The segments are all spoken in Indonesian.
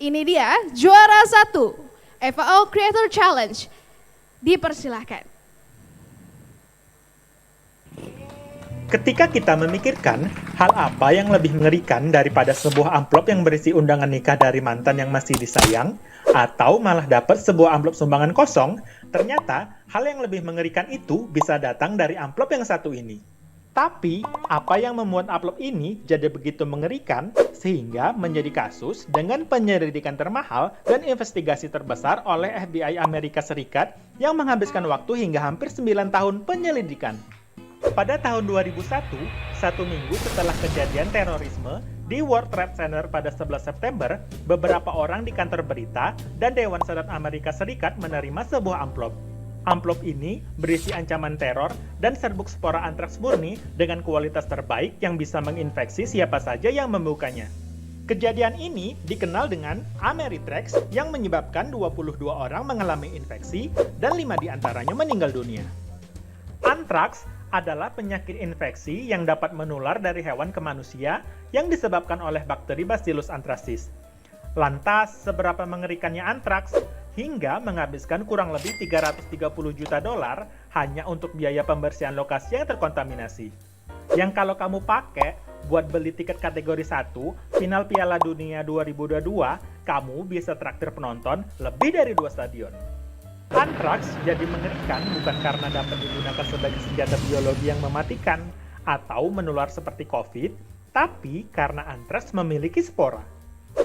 Ini dia juara 1 FAO Creator Challenge. Dipersilahkan. Ketika kita memikirkan hal apa yang lebih mengerikan daripada sebuah amplop yang berisi undangan nikah dari mantan yang masih disayang, atau malah dapat sebuah amplop sumbangan kosong, ternyata hal yang lebih mengerikan itu bisa datang dari amplop yang satu ini. Tapi, apa yang membuat amplop ini jadi begitu mengerikan sehingga menjadi kasus dengan penyelidikan termahal dan investigasi terbesar oleh FBI Amerika Serikat yang menghabiskan waktu hingga hampir 9 tahun penyelidikan. Pada tahun 2001, satu minggu setelah kejadian terorisme di World Trade Center pada 11 September, beberapa orang di kantor berita dan Dewan Senat Amerika Serikat menerima sebuah amplop. Amplop ini berisi ancaman teror dan serbuk spora antraks murni dengan kualitas terbaik yang bisa menginfeksi siapa saja yang membukanya. Kejadian ini dikenal dengan Ameritrax yang menyebabkan 22 orang mengalami infeksi dan 5 diantaranya meninggal dunia. Antraks adalah penyakit infeksi yang dapat menular dari hewan ke manusia yang disebabkan oleh bakteri Bacillus anthracis. Lantas, seberapa mengerikannya antraks? Hingga menghabiskan kurang lebih 330 juta dolar hanya untuk biaya pembersihan lokasi yang terkontaminasi. Yang kalau kamu pakai buat beli tiket kategori 1, final Piala Dunia 2022, kamu bisa traktir penonton lebih dari 2 stadion. Antraks jadi mengerikan bukan karena dapat digunakan sebagai senjata biologi yang mematikan atau menular seperti COVID, tapi karena antraks memiliki spora.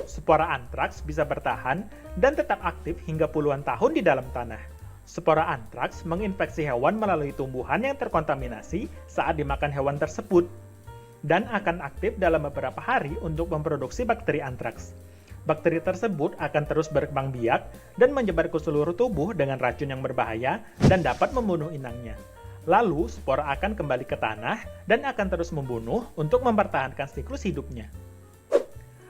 Spora antraks bisa bertahan dan tetap aktif hingga puluhan tahun di dalam tanah. Spora antraks menginfeksi hewan melalui tumbuhan yang terkontaminasi saat dimakan hewan tersebut dan akan aktif dalam beberapa hari untuk memproduksi bakteri antraks. Bakteri tersebut akan terus berkembang biak dan menyebar ke seluruh tubuh dengan racun yang berbahaya dan dapat membunuh inangnya. Lalu, spora akan kembali ke tanah dan akan terus membunuh untuk mempertahankan siklus hidupnya.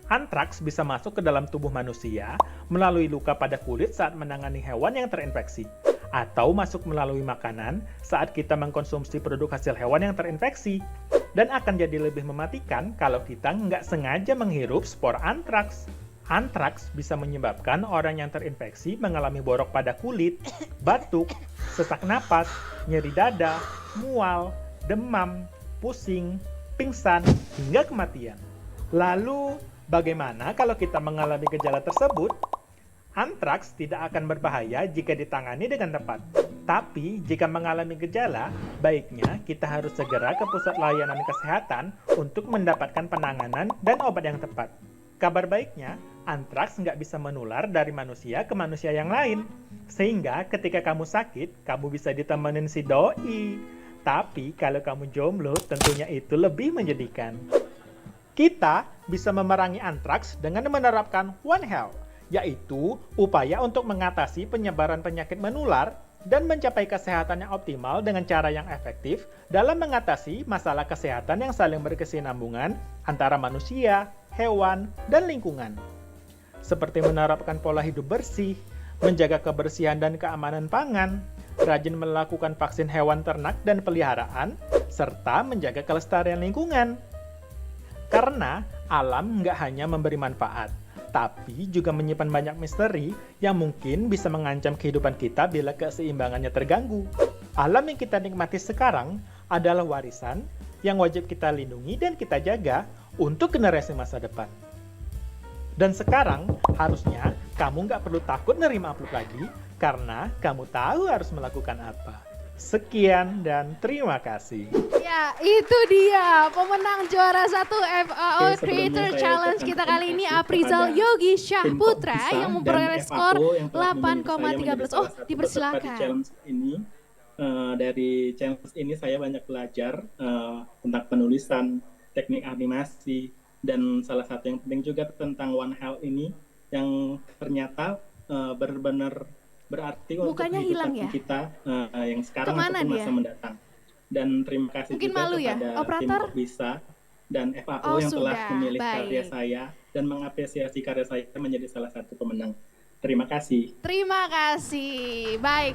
Antraks bisa masuk ke dalam tubuh manusia melalui luka pada kulit saat menangani hewan yang terinfeksi, atau masuk melalui makanan saat kita mengkonsumsi produk hasil hewan yang terinfeksi, dan akan jadi lebih mematikan kalau kita nggak sengaja menghirup spora antraks. Antraks bisa menyebabkan orang yang terinfeksi mengalami borok pada kulit, batuk, sesak napas, nyeri dada, mual, demam, pusing, pingsan, hingga kematian. Lalu, bagaimana kalau kita mengalami gejala tersebut? Antraks tidak akan berbahaya jika ditangani dengan tepat. Tapi, jika mengalami gejala, baiknya kita harus segera ke pusat layanan kesehatan untuk mendapatkan penanganan dan obat yang tepat. Kabar baiknya, antraks nggak bisa menular dari manusia ke manusia yang lain. Sehingga ketika kamu sakit, kamu bisa ditemenin si doi. Tapi kalau kamu jomblo, tentunya itu lebih menyedihkan. Kita bisa memerangi antraks dengan menerapkan One Health, yaitu upaya untuk mengatasi penyebaran penyakit menular dan mencapai kesehatan yang optimal dengan cara yang efektif dalam mengatasi masalah kesehatan yang saling berkesinambungan antara manusia, hewan, dan lingkungan. Seperti menerapkan pola hidup bersih, menjaga kebersihan dan keamanan pangan, rajin melakukan vaksin hewan ternak dan peliharaan, serta menjaga kelestarian lingkungan. Karena alam nggak hanya memberi manfaat, tapi juga menyimpan banyak misteri yang mungkin bisa mengancam kehidupan kita bila keseimbangannya terganggu. Alam yang kita nikmati sekarang adalah warisan yang wajib kita lindungi dan kita jaga untuk generasi masa depan. Dan sekarang, harusnya kamu nggak perlu takut nerima amplop lagi, karena kamu tahu harus melakukan apa. Sekian dan terima kasih. Ya, itu dia pemenang juara 1 FAO Creator Challenge kita kali ini, Aprizal Yogi Syahputra yang memperoleh skor 8,13. Oh, dipersilakan. Dari challenge ini saya banyak belajar tentang penulisan, teknik animasi, dan salah satu yang penting juga tentang One Health ini yang ternyata benar-benar berarti untuk kehidupan kita yang sekarang ataupun masa mendatang. Dan terima kasih mungkin juga kepada tim Kopbisa dan FAO yang telah memilih karya saya dan mengapresiasi karya saya menjadi salah satu pemenang. Terima kasih. Terima kasih. Baik.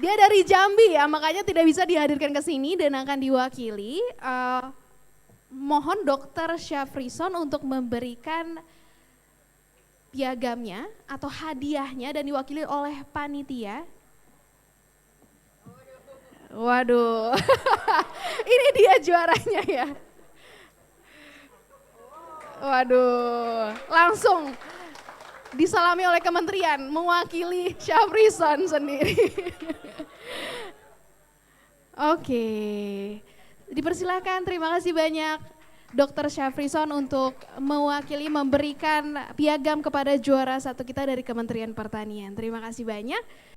Dia dari Jambi ya, makanya tidak bisa dihadirkan ke sini dan akan diwakili. Mohon Dr. Syafrison untuk memberikan piagamnya atau hadiahnya dan diwakili oleh panitia. Waduh, ini dia juaranya ya. Waduh, langsung disalami oleh kementerian mewakili Syafrison sendiri. Oke, dipersilakan, terima kasih banyak Dr. Syafrison untuk mewakili memberikan piagam kepada juara satu kita dari Kementerian Pertanian. Terima kasih banyak.